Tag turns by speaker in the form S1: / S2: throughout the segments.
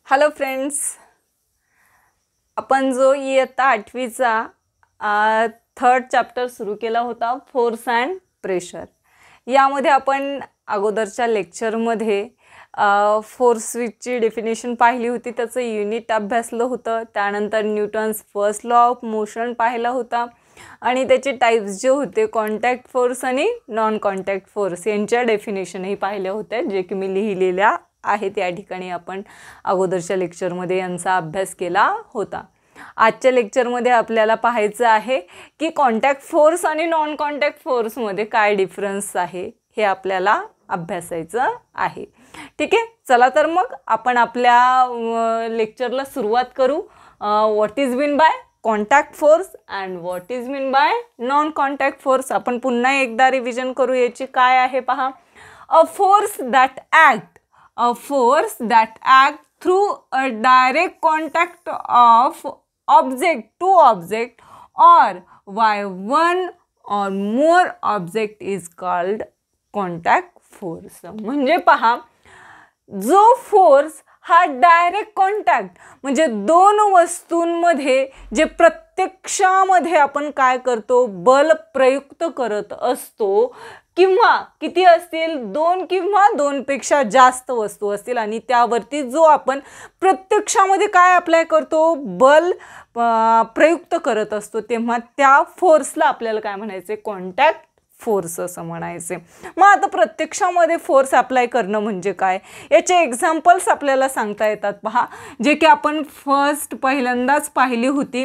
S1: Hello friends, आपण जो इयत्ता 8वीचा थर्ड चॅप्टर सुरू केला होता फोर्स अँड प्रेशर. यामध्ये आपण अगोदरच्या लेक्चरमध्ये फोर्स स्विचची डेफिनेशन पाहिली होती, त्याचं युनिट अभ्यासलं होतं. त्यानंतर Newton's first law of motion पाहिला होता आणि त्याचे टाइप्स जे होते कॉन्टॅक्ट फोर्स आणि नॉन कॉन्टॅक्ट फोर्स यांच्या डेफिनेशनही पाहिल्या होत्या, जे की मी लिहिलेल्या आहेत. या ठिकाणी आपण अगोदरच्या लेक्चरमध्ये यांचा अभ्यास केला होता. आजच्या लेक्चरमध्ये आपल्याला पाहायचं आहे की कॉन्टॅक्ट फोर्स आणि नॉन कॉन्टॅक्ट फोर्समध्ये काय डिफरन्स आहे हे आपल्याला अभ्यासायचं आहे. ठीक आहे, चला तर मग आपण आपल्या लेक्चरला सुरुवात करू. What is mean by contact force and what is mean by non contact force. आपण पुन्हा एकदा रिव्हिजन करू याची. काय आहे पहा. A force that act through a direct contact of object to object or by one or more object is called contact force. म्हणजे पहा, जो फोर्स हा डायरेक्ट कॉन्टॅक्ट म्हणजे दोन वस्तूंमध्ये जे प्रत्यक्षामध्ये आपण काय करतो, बल प्रयुक्त करत असतो, किंवा किती असतील, दोन किंवा दोनपेक्षा जास्त वस्तू असतील आणि त्यावरती जो आपण प्रत्यक्षामध्ये काय अप्लाय करतो, बल प्रयुक्त करत असतो, तेव्हा त्या फोर्सला आपल्याला काय म्हणायचे, कॉन्टॅक्ट फोर्स असं म्हणायचे. मग आता प्रत्यक्षामध्ये फोर्स अप्लाय करणं म्हणजे काय, याचे एक्झाम्पल्स आपल्याला सांगता येतात पहा, जे की आपण पहिल्यांदाच पाहिली होती.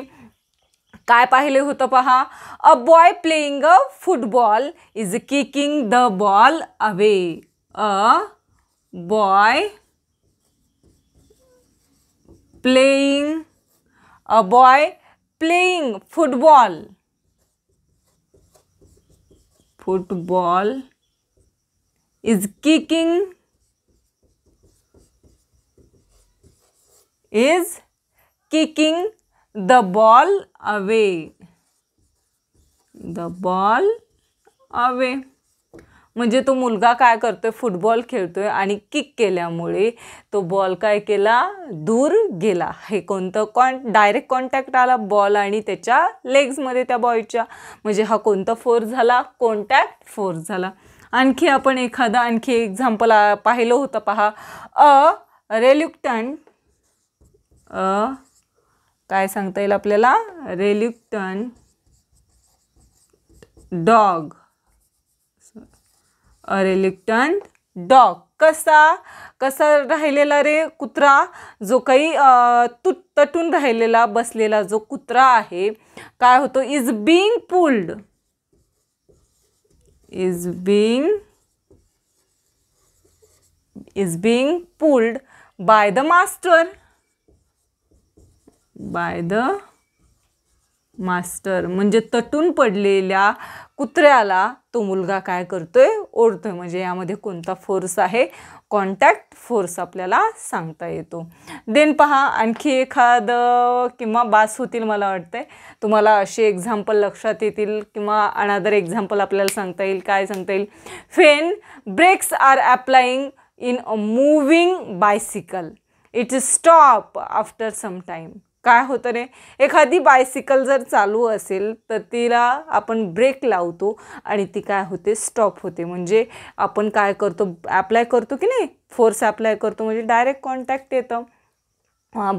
S1: काय पाहिले होतं पहा. A boy playing a football is kicking the ball away. A boy playing football is kicking the ball away. म्हणजे तो मुलगा काय करतोय, फुटबॉल खेळतोय आणि किक केल्यामुळे तो बॉल काय केला, दूर गेला. हे कोणतं डायरेक्ट कॉन्टॅक्ट आला बॉल आणि त्याच्या लेग्समध्ये त्या बॉयच्या. म्हणजे हा कोणता फोर्स झाला, कॉन्टॅक्ट फोर्स झाला. आणखी आपण आणखी एक्झाम्पल पाहिलं होतं पहा. काय सांगता येईल आपल्याला, रेल्युक्टंट डॉग. कसा राहिलेला रे कुत्रा, जो काही तटून राहिलेला बसलेला जो कुत्रा आहे, काय होतो, is being pulled by the master. म्हणजे तटून पडलेल्या कुत्र्याला तो मुलगा काय करतोय, ओढतोय. म्हणजे यामध्ये कोणता फोर्स आहे, कॉन्टॅक्ट फोर्स आपल्याला सांगता येतो. देन पहा, आणखी एखादं किंवा बास होतील मला वाटतंय. तुम्हाला असे एक्झाम्पल लक्षात येतील किंवा अनदर एक्झाम्पल आपल्याला सांगता येईल. काय सांगता येईल. When brakes are applying in a moving bicycle it stop after some time. काय होतं रे, एखादी बायसिकल जर चालू असेल तर तिला आपण ब्रेक लावतो आणि ती काय होते, स्टॉप होते. म्हणजे आपण काय करतो, अप्लाय करतो की नाही, फोर्स अप्लाय करतो. म्हणजे डायरेक्ट कॉन्टॅक्ट येतं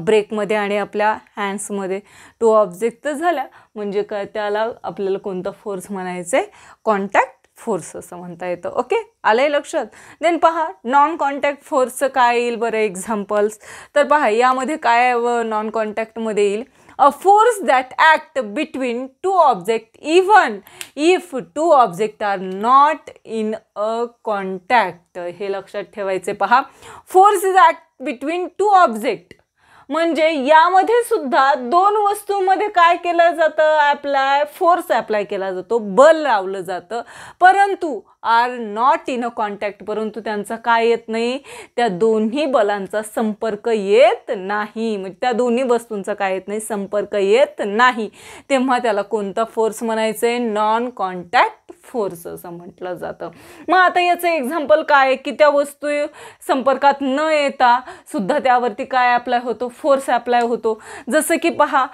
S1: ब्रेकमध्ये आणि आपल्या हँड्समध्ये. टू ऑब्जेक्ट झाल्या म्हणजे काय, त्याला आपल्याला कोणता फोर्स म्हणायचं आहे, कॉन्टॅक्ट फोर्स असं म्हणता येतं. ओके, आलंय लक्षात. देन पहा, नॉन कॉन्टॅक्ट फोर्सचं काय येईल बरं एक्झाम्पल्स. तर पहा, यामध्ये काय नॉन कॉन्टॅक्टमध्ये येईल. A force that act between two object even if two object are not in a contact. हे लक्षात ठेवायचे पहा. Force is act between two object म्हणजे यामध्ये सुद्धा दोन वस्तूंमध्ये काय केलं जातं, फोर्स अप्लाय केला जातो, बल लावलं जातं. परंतु are not in a contact, परंतु त्यांचा काय येत नाही, त्या दोन्ही बलांचा संपर्क येत नाही, म्हणजे त्या दोन्ही वस्तूंचा काय येत नाही, संपर्क येत नाही, तेव्हा त्याला कोणता फोर्स म्हणायचं आहे, नॉन कॉन्टॅक्ट फोर्स असं म्हटलं जातं. मग आता याचं एक्झाम्पल काय आहे की त्या वस्तू संपर्कात न येता सुद्धा त्यावरती काय अप्लाय होतो, फोर्स अप्लाय होतो. जसं की पहा,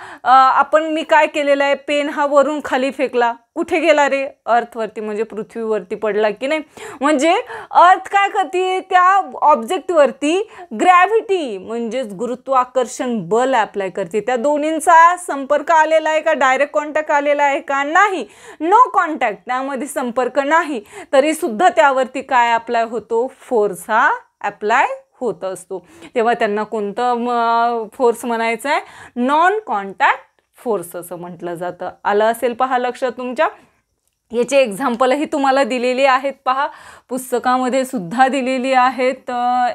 S1: मी काय केलेलं आहे, पेन हा वरून खाली फेकला, कुठे गेला रे, अर्थवरती म्हणजे पृथ्वीवरती पडला की नाही. म्हणजे अर्थ काय करते, त्या ऑब्जेक्टवरती ग्रॅव्हिटी म्हणजेच गुरुत्वाकर्षण बल अप्लाय करते. त्या दोन्हींचा संपर्क आलेला आहे का, डायरेक्ट कॉन्टॅक्ट आलेला आहे का, नाही, नो कॉन्टॅक्ट, त्यामध्ये संपर्क नाही, तरी सुद्धा त्यावरती काय अप्लाय होतो, फोर्स हा अप्लाय होत असतो. तेव्हा त्यांना कोणतं फोर्स म्हणायचं आहे, नॉन कॉन्टॅक्ट फोर्स असं म्हटलं जातं. आलं असेल पहा लक्षात तुमच्या. याचे एक्झाम्पलही तुम्हाला दिलेली आहेत पहा, पुस्तकामध्ये सुद्धा दिलेली आहेत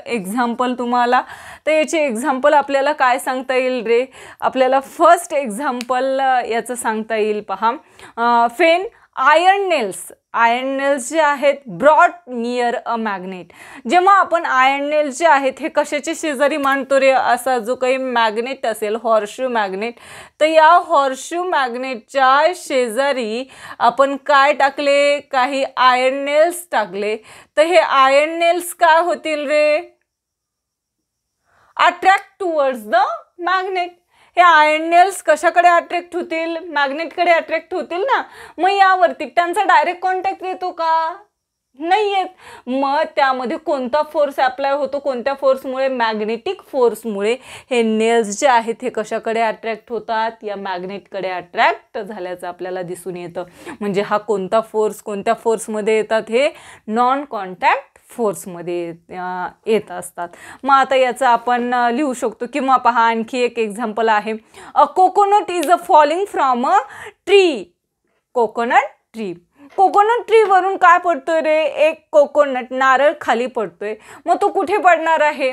S1: एक्झाम्पल तुम्हाला. तर याचे एक्झाम्पल आपल्याला काय सांगता येईल रे, आपल्याला फर्स्ट एक्झाम्पल याचं सांगता येईल पहा, फेन आयर्न नेल्स जे आहेत ब्रॉट नियर अ मॅग्नेट. जेव्हा आपण आयर्न नेल्स जे आहेत हे कशाच्या शेजारी मानतो रे, असा जो काही मॅग्नेट असेल, हॉर्सशू मॅग्नेट, तर या हॉर्सशू मॅग्नेटच्या शेजारी आपण काय टाकले, काही आयर्न नेल्स टाकले, तर हे आयर्न नेल्स काय होतील रे, अट्रॅक्ट टुवर्ड्स द मॅग्नेट. हे आयर्न नेल्स कशाकडे अट्रॅक्ट होतील, मॅग्नेटकडे अट्रॅक्ट होतील ना. मग यावरती त्यांचा डायरेक्ट कॉन्टॅक्ट येतो का, नाही येत. मग त्यामध्ये कोणता फोर्स अप्लाय होतो, कोणत्या फोर्समुळे, मॅग्नेटिक फोर्समुळे हे नेल्स जे आहेत हे कशाकडे अट्रॅक्ट होतात, या मॅग्नेटकडे अट्रॅक्ट झाल्याचं आपल्याला दिसून येतं. म्हणजे हा कोणता फोर्स, कोणत्या फोर्समध्ये येतात, हे नॉन कॉन्टॅक्ट फोर्समध्ये येत असतात. मग आता याचं आपण लिहू शकतो. किंवा पहा आणखी एक एक्झाम्पल आहे, a coconut is a falling from a tree. Coconut tree वरून काय पडतोय रे, एक कोकोनट नारळ खाली पडतोय. मग तो कुठे पडणार आहे,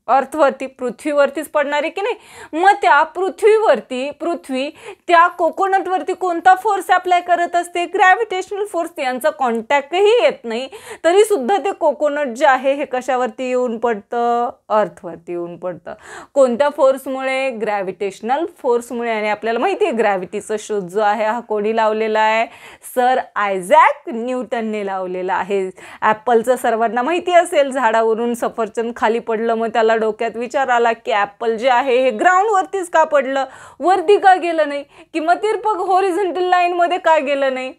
S1: अर्थवरती, पृथ्वीवरतीच पडणार आहे की नाही. मग त्या पृथ्वी त्या कोकोनटवरती कोणता फोर्स अप्लाय करत असते, ग्रॅव्हिटेशनल फोर्स. यांचा कॉन्टॅक्टही येत नाही, तरी सुद्धा ते कोकोनट जे आहे हे कशावरती येऊन पडतं, अर्थवरती येऊन पडतं. कोणत्या फोर्समुळे, ग्रॅव्हिटेशनल फोर्समुळे. आणि आपल्याला माहिती आहे ग्रॅव्हिटीचा शोध जो आहे हा कोणी लावलेला आहे, सर आयझॅक न्यूटनने लावलेला आहे. ॲपलचं सर्वांना माहिती असेल, झाडावरून सफरचंद खाली पडलं, मग त्याला डोक्यात विचार आला की ॲपल जे आहे हे ग्राउंडवरतीच का पडलं, वरती का गेलं नाही, किंवा तिरपक हॉरिझॉन्टल लाईनमध्ये का गेलं नाही,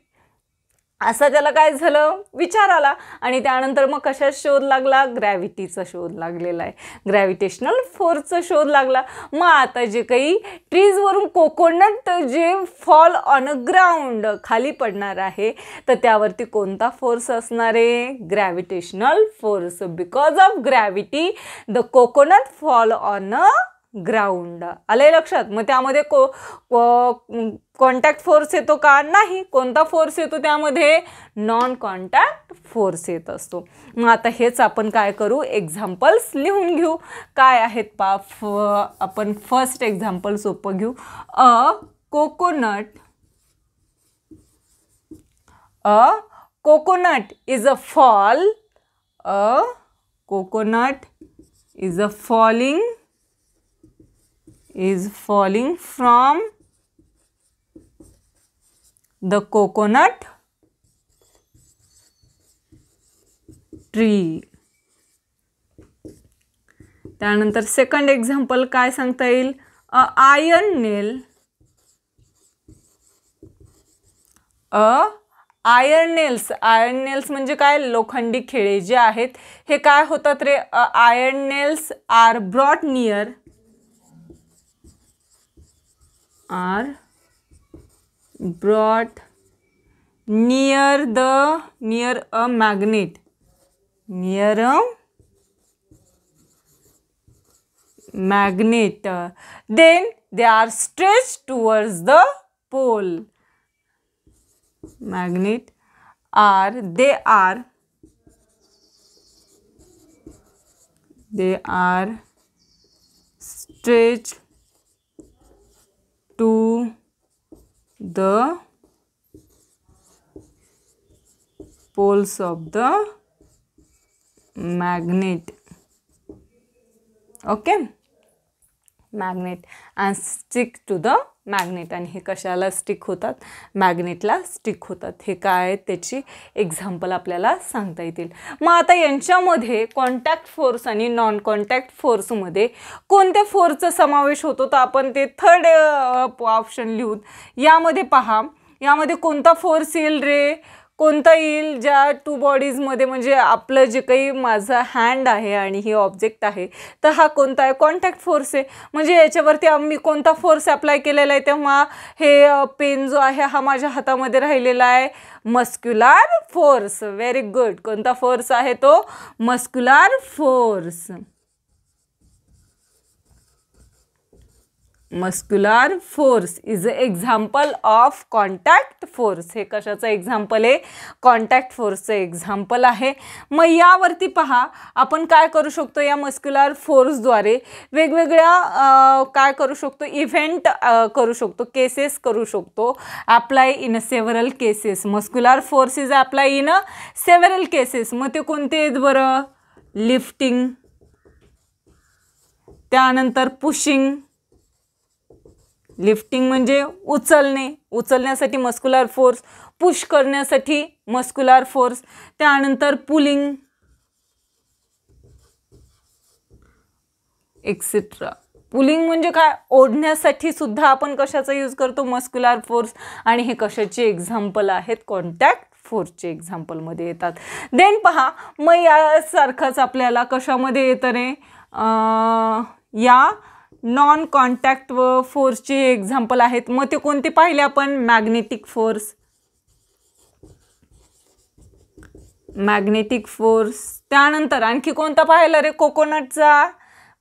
S1: असा त्याला काय झालं, विचार आला. आणि त्यानंतर मग कशाचा शोध लागला, ग्रॅव्हिटीचा शोध लागलेला आहे, ग्रॅव्हिटेशनल फोर्सचा शोध लागला. मग आता जे काही ट्रीजवरून कोकोनट जे फॉल ऑन अ ग्राउंड खाली पडणार आहे, तर त्यावरती कोणता फोर्स असणार आहे, gravitational force. Because of gravity the coconut fall on a ground. आले लक्षात. मग त्यामध्ये कॉन्टॅक्ट फोर्स येतो का, नाही. कोणता फोर्स येतो त्यामध्ये, नॉन कॉन्टॅक्ट फोर्स येत असतो. मग आता हेच आपण काय करू, एक्झाम्पल्स लिहून घेऊ. काय आहेत आपण फर्स्ट एक्झाम्पल सोपं घेऊ. A coconut is a fall, coconut is a falling from the coconut tree. त्यानंतर सेकंड एक्झाम्पल काय सांगता येईल, आयर्न नेल्स म्हणजे काय, लोखंडी खिळे जे आहेत हे काय होतात रे, iron nails are brought near a magnet, then they are stretched towards the pole. They are stretched to the poles of the magnet. Okay, magnet and stick to the magnet. आणि हे कशाला स्टिक होतात? मॅग्नेटला stick होतात. हे काय त्याची example आपल्याला सांगता येतील. मग आता यांच्यामध्ये कॉन्टॅक्ट फोर्स आणि नॉन कॉन्टॅक्ट फोर्समध्ये कोणत्या फोर्सचा समावेश होतो? तर आपण ते थर्ड ऑप्शन लिहून यामध्ये पहा, यामध्ये कोणता फोर्स येईल रे? कोणता येईल? ज्या टू बॉडीजमध्ये, म्हणजे आपलं जे काही माझा हँड आहे आणि ही ऑब्जेक्ट आहे, तर हा कोणता आहे? कॉन्टॅक्ट फोर्स आहे. म्हणजे याच्यावरती आम्ही कोणता फोर्स अप्लाय केलेला आहे? तेव्हा हे पेन जो आहे हा माझ्या हातामध्ये राहिलेला आहे, मस्क्युलर फोर्स. Very good. कोणता फोर्स आहे तो? Muscular force. Muscular force is a example of contact force. हे कशाचं एक्झाम्पल आहे? कॉन्टॅक्ट फोर्सचं एक्झाम्पल आहे. मग यावरती पहा, आपण काय करू शकतो? या मस्क्युलर फोर्सद्वारे वेगवेगळ्या काय करू शकतो? इव्हेंट करू शकतो, केसेस करू शकतो. Apply in several cases. Muscular force is apply in several cases. मग ते कोणते आहेत बरं? लिफ्टिंग, त्यानंतर पुशिंग. लिफ्टिंग म्हणजे उचलणे, उचलण्यासाठी मस्क्युलर फोर्स. पुश करण्यासाठी मस्क्युलर फोर्स. त्यानंतर पुलिंग एक्सेट्रा. पुलिंग म्हणजे काय? ओढण्यासाठी सुद्धा आपण कशाचा यूज करतो? Muscular force. आणि हे कशाचे एक्झाम्पल आहेत? कॉन्टॅक्ट फोर्सचे एक्झाम्पलमध्ये येतात. देन पहा, मग यासारखंच आपल्याला कशामध्ये येतं रे? या नॉन कॉन्टॅक्ट फोर्सचे एक्झाम्पल आहेत. मग ते कोणते पाहिले आपण? Magnetic force. Magnetic force. त्यानंतर आणखी कोणता पाहिला रे? कोकोनटचा.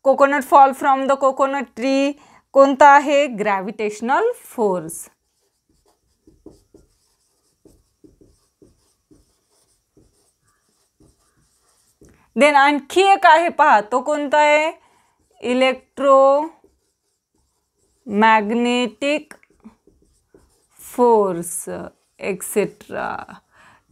S1: Coconut fall from the coconut tree. कोणता आहे? Gravitational force. देन आणखी एक आहे पहा, तो कोणता आहे? Electromagnetic force etcetera.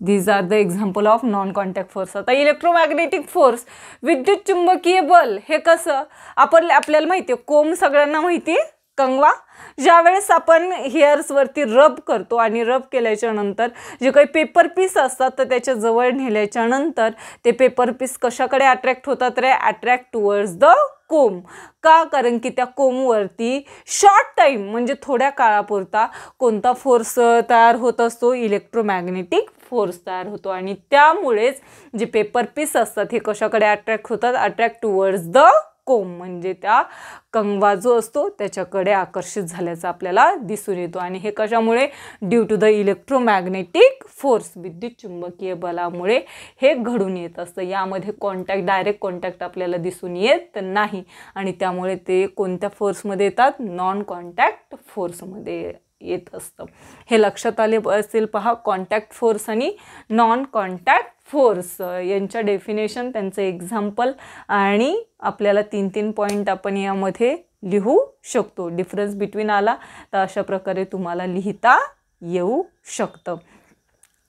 S1: These are the example of non contact force. आता इलेक्ट्रोमॅग्नेटिक फोर्स, विद्युत चुंबकीय बल, हे कसं? आपल्याला माहिती आहे, कोंब सगळ्यांना माहिती आहे, कंगवा. ज्यावेळेस आपण हेअर्सवरती रब करतो आणि रब केल्याच्या नंतर जे काही पेपर पीस असतात तर त्याच्या जवळ नेल्याच्या नंतर ते पेपर पीस कशाकडे अट्रॅक्ट होतात रे? अट्रॅक्ट टुवर्ड्स द कोंब. का? कारण की त्या कोंबवरती शॉर्ट टाईम म्हणजे थोड्या काळापुरता कोणता फोर्स तयार होत असतो? इलेक्ट्रोमॅग्नेटिक फोर्स तयार होतो. आणि त्यामुळेच जे पेपर पीस असतात हे कशाकडे अट्रॅक्ट होतात? अट्रॅक्ट टुवर्ड्स द कोंब, म्हणजे त्या कंगवा जो असतो त्याच्याकडे आकर्षित झाल्याचं आपल्याला दिसून येतो. आणि हे कशामुळे? Due to the electromagnetic force, विद्युत चुंबकीय बलामुळे हे घडून येत असतं. यामध्ये कॉन्टॅक्ट, डायरेक्ट कॉन्टॅक्ट आपल्याला दिसून येत नाही. आणि त्यामुळे ते कोणत्या फोर्समध्ये येतात? नॉन कॉन्टॅक्ट फोर्समध्ये येत असतं. हे लक्षात आले असेल पहा, कॉन्टॅक्ट फोर्स आणि नॉन कॉन्टॅक्ट फोर्स यांच्या डेफिनेशन, त्यांचं एक्झाम्पल, आणि आपल्याला 3-3 पॉईंट आपण यामध्ये लिहू शकतो. डिफरन्स बिटवीन आला तर अशा प्रकारे तुम्हाला लिहिता येऊ शकतं.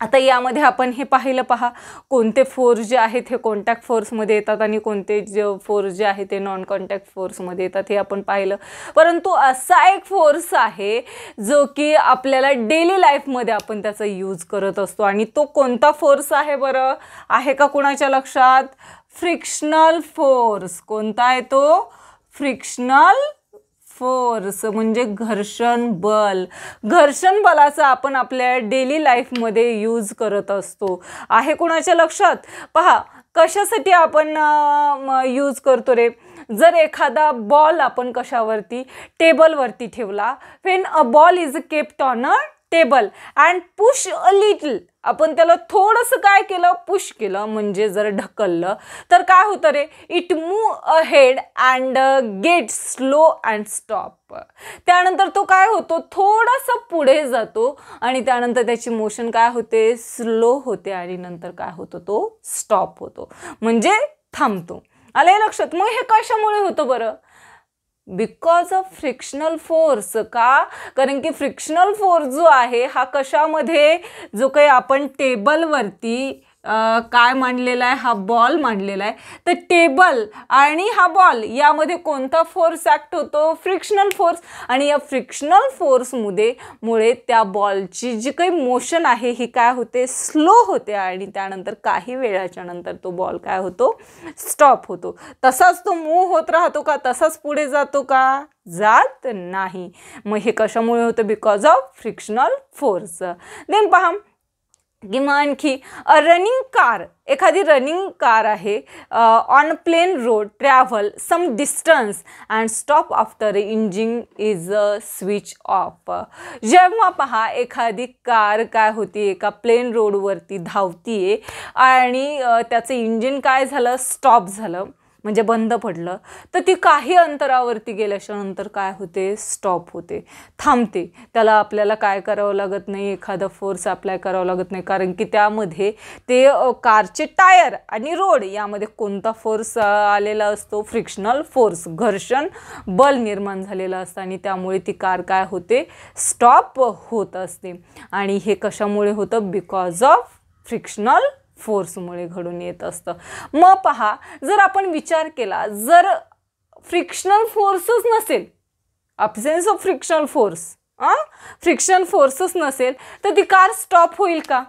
S1: आता यामध्ये आपण हे पाहिलं पहा, कोणते फोर्स जे आहेत हे कॉन्टॅक्ट फोर्समध्ये येतात आणि कोणते जे फोर्स जे आहे ते नॉन कॉन्टॅक्ट फोर्समध्ये येतात हे आपण पाहिलं. परंतु असा एक फोर्स आहे जो की आपल्याला डेली लाईफमध्ये आपण त्याचा यूज करत असतो. आणि तो कोणता फोर्स आहे बरं? आहे का कुणाच्या लक्षात? Frictional force. कोणता आहे तो? फ्रिक्शनल फोर्स म्हणजे घर्षण बल. घर्षण बलाचा आपण आपल्या डेली लाईफमध्ये यूज करत असतो. आहे कुणाच्या लक्षात? पहा, कशासाठी आपण यूज करतो रे? जर एखादा बॉल आपण कशावरती? टेबलवरती ठेवला. When a ball is kept on a table and push a little, आपण त्याला थोडंसं काय केलं? पुश केलं, म्हणजे जर ढकललं तर काय होतं रे? It move ahead and get slow and stop. त्यानंतर तो काय होतो? थोडासा पुढे जातो आणि त्यानंतर त्याची मोशन काय होते? स्लो होते आणि नंतर काय होतो? तो स्टॉप होतो, म्हणजे थांबतो. आले लक्षात? मग हे कशामुळे होतं बरं? Because of frictional force. का? कारण की फ्रिक्शनल फोर्स जो आहे हा कशामध्ये? जो काही आपण टेबलवरती काय मांडलेला आहे, हा बॉल मांडलेला आहे. तर टेबल आणि हा बॉल यामध्ये कोणता फोर्स ॲक्ट होतो, फ्रिक्शनल फोर्स. आणि या फ्रिक्शनल फोर्समुळे त्या बॉलची जी काही मोशन आहे ही काय होते, स्लो होते आणि त्यानंतर काही वेळाच्या नंतर तो बॉल काय होतो, स्टॉप होतो. तसाच तो मूव्ह होत राहतो का, तसाच पुढे जातो का, जात नाही. मग हे कशामुळे होतं, because of frictional force. Then पहा किंवा आणखी रनिंग कार, एखादी रनिंग कार आहे on plane road travel some distance and stop after engine is switch off. जेव्हा पहा एखादी कार काय होती, एका प्लेन रोडवरती धावतीये आणि त्याचं इंजिन काय झालं, स्टॉप झालं म्हणजे बंद पडलं, तर ती काही अंतरावरती गेल्याच्या नंतर काय होते, स्टॉप होते, थांबते. त्याला आपल्याला काय करावं लागत नाही, एखादा फोर्स अप्लाय करावं लागत नाही, कारण की त्यामध्ये ते कारचे टायर आणि रोड यामध्ये कोणता फोर्स आलेला असतो, फ्रिक्शनल फोर्स, घर्षण बल निर्माण झालेलं असतं आणि त्यामुळे ती कार काय होते, स्टॉप होत असते. आणि हे कशामुळे होतं, बिकॉज ऑफ फ्रिक्शनल फोर्समुळे घडून येत असतं. मग पहा, जर आपण विचार केला, जर फ्रिक्शनल फोर्सच नसेल, absence of frictional force, frictional फोर्सच नसेल तर ती कार स्टॉप होईल का,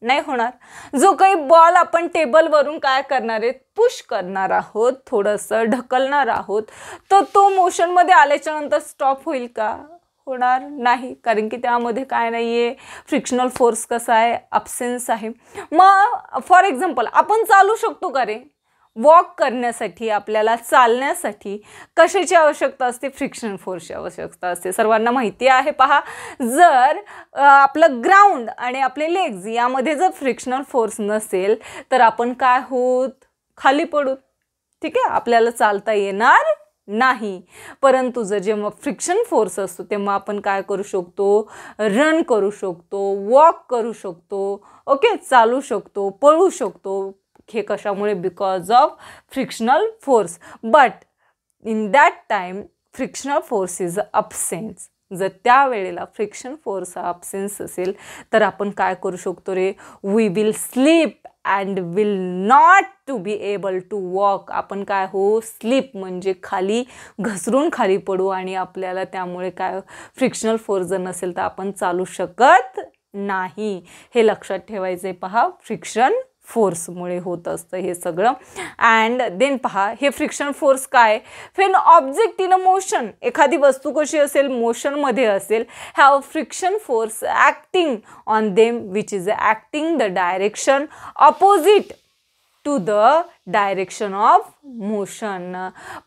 S1: नाही होणार. जो काही बॉल आपण टेबलवरून काय करणार आहे, पुश करणार आहोत, थोडंसं ढकलणार आहोत, तर तो मोशनमध्ये आल्याच्या नंतर स्टॉप होईल का, होणार नाही, कारण की त्यामध्ये काय नाही आहे, फ्रिक्शनल फोर्स कसा आहे, अब्सेन्स आहे. मग फॉर एक्झाम्पल आपण चालू शकतो का रे, वॉक करण्यासाठी आपल्याला चालण्यासाठी कशाची आवश्यकता असते, फ्रिक्शन फोर्सची आवश्यकता असते, सर्वांना माहिती आहे. पहा, जर आपलं ग्राउंड आणि आपले लेग्स यामध्ये जर फ्रिक्शनल फोर्स नसेल तर आपण काय होत, खाली पडू, ठीक आहे, आपल्याला चालता येणार नाही. परंतु जर जेव्हा फ्रिक्शन फोर्स असतो तेव्हा आपण काय करू शकतो, रन करू शकतो, वॉक करू शकतो, ओके, चालू शकतो, पळू शकतो. हे कशामुळे, because of frictional force. But in that time frictional force is absence. जर त्यावेळेला फ्रिक्शन फोर्स हा अब्सेन्स असेल तर आपण काय करू शकतो रे, we will sleep and will not to be able to walk. आपण काय हो, स्लीप म्हणजे खाली घसरून खाली पडू आणि आपल्याला त्यामुळे काय, फ्रिक्शनल फोर्स जर नसेल तर आपण चालू शकत नाही. हे लक्षात ठेवायचं आहे. पहा, फ्रिक्शन फोर्समुळे होत असतं हे सगळं. अँड देन पहा, हे फ्रिक्शन फोर्स काय, when object in a motion, एखादी वस्तू कशी असेल, मोशनमध्ये असेल, have friction force acting on them which is acting the direction opposite to the direction of motion.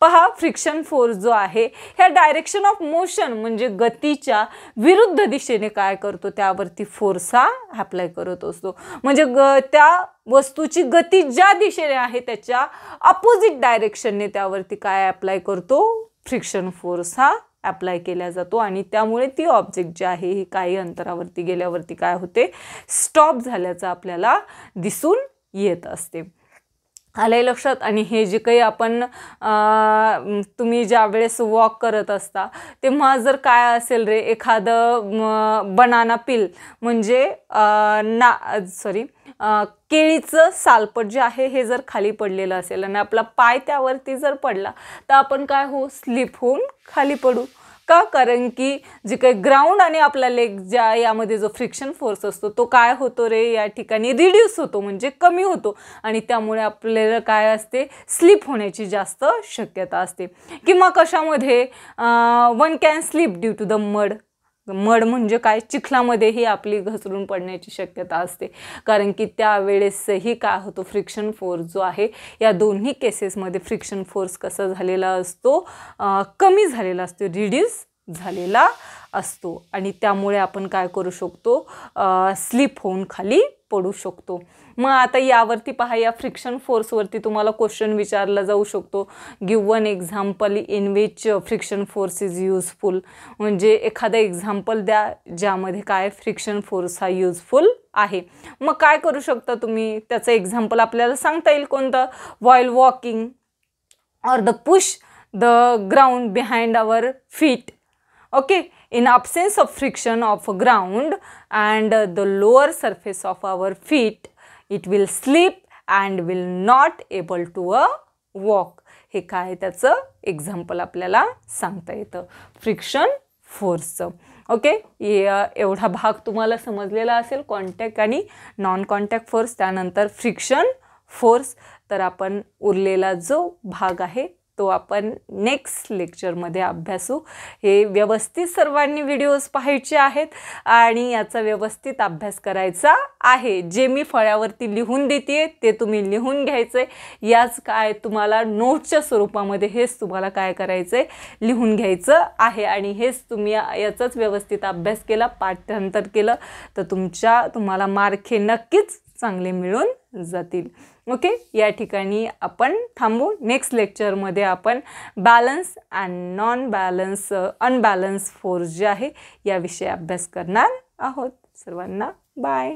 S1: पहा, फ्रिक्शन फोर्स जो आहे ह्या डायरेक्शन ऑफ मोशन म्हणजे गतीच्या विरुद्ध दिशेने काय करतो, त्यावरती फोर्स हा अप्लाय करत असतो. म्हणजे त्या वस्तूची गती ज्या दिशेने आहे त्याच्या अपोजिट डायरेक्शनने त्यावरती काय अप्लाय करतो, फ्रिक्शन फोर्स हा अप्लाय केला जातो आणि त्यामुळे ती ऑब्जेक्ट जी आहे ही काही अंतरावरती गेल्यावरती काय होते, स्टॉप झाल्याचं आपल्याला दिसून येत असते. आलंय लक्षात. आणि हे जे काही आपण तुम्ही ज्या वेळेस वॉक करत असता तेव्हा जर काय असेल रे, एखादं बनाना पील म्हणजे केळीचं सालपट जे आहे हे जर खाली पडलेलं असेल आणि आपला पाय त्यावरती जर पडला तर आपण काय हो, स्लिप होऊन खाली पडू का, कारण की जे काही ग्राउंड आणि आपला लेग ज्या यामध्ये जो फ्रिक्शन फोर्स असतो तो काय होतो रे, या ठिकाणी रिड्यूस होतो म्हणजे कमी होतो आणि त्यामुळे आपल्याला काय असते, स्लिप होण्याची जास्त शक्यता असते. किंवा कशामध्ये, one can slip due to the mud. Mud म्हणजे काय, चिखलामध्येही आपली घसरून पडण्याची शक्यता असते, कारण की त्यावेळेसही काय होतो, फ्रिक्शन फोर्स जो आहे या दोन्ही केसेसमध्ये फ्रिक्शन फोर्स कसा झालेला असतो, कमी झालेला असतो, रिड्यूस झालेला असतो आणि त्यामुळे आपण काय करू शकतो, स्लिप होऊन खाली पडू शकतो. मग आता यावरती पहा, या फ्रिक्शन फोर्सवरती तुम्हाला क्वेश्चन विचारला जाऊ शकतो, give one example in which friction force is useful. म्हणजे एखादं एक्झाम्पल द्या ज्यामध्ये काय फ्रिक्शन फोर्स हा युजफुल आहे. मग काय करू शकता तुम्ही, त्याचं एक्झाम्पल आपल्याला सांगता येईल कोणतं, while walking or the push the ground behind our feet. Okay, in absence of friction of ground and the lower surface of our feet, it will sleep and will not able to walk. हे काय त्याचं example आपल्याला सांगता येतं friction फोर्सचं. Okay, एवढा भाग तुम्हाला समजलेला असेल, कॉन्टॅक्ट आणि नॉन कॉन्टॅक्ट फोर्स, त्यानंतर फ्रिक्शन फोर्स. तर आपण उरलेला जो भाग आहे तो आपण नेक्स्ट लेक्चरमध्ये अभ्यासू. हे व्यवस्थित सर्वांनी व्हिडिओज पाहायचे आहेत आणि याचा व्यवस्थित अभ्यास करायचा आहे. जे मी फळ्यावरती लिहून देते ते तुम्ही लिहून घ्यायचं आहे. याच काय तुम्हाला नोटच्या स्वरूपामध्ये हेच तुम्हाला काय करायचं आहे, लिहून घ्यायचं आहे. आणि हेच तुम्ही याचाच व्यवस्थित अभ्यास केला, पाठांतर केलं तर तुम्हाला मार्क हे नक्कीच चांगले मिळून जातील. ओके, या ठिकाणी आपण थांबू. नेक्स्ट लेक्चरमध्ये आपण balance and non balance unbalance force जे आहे याविषयी अभ्यास करणार आहोत. सर्वांना बाय.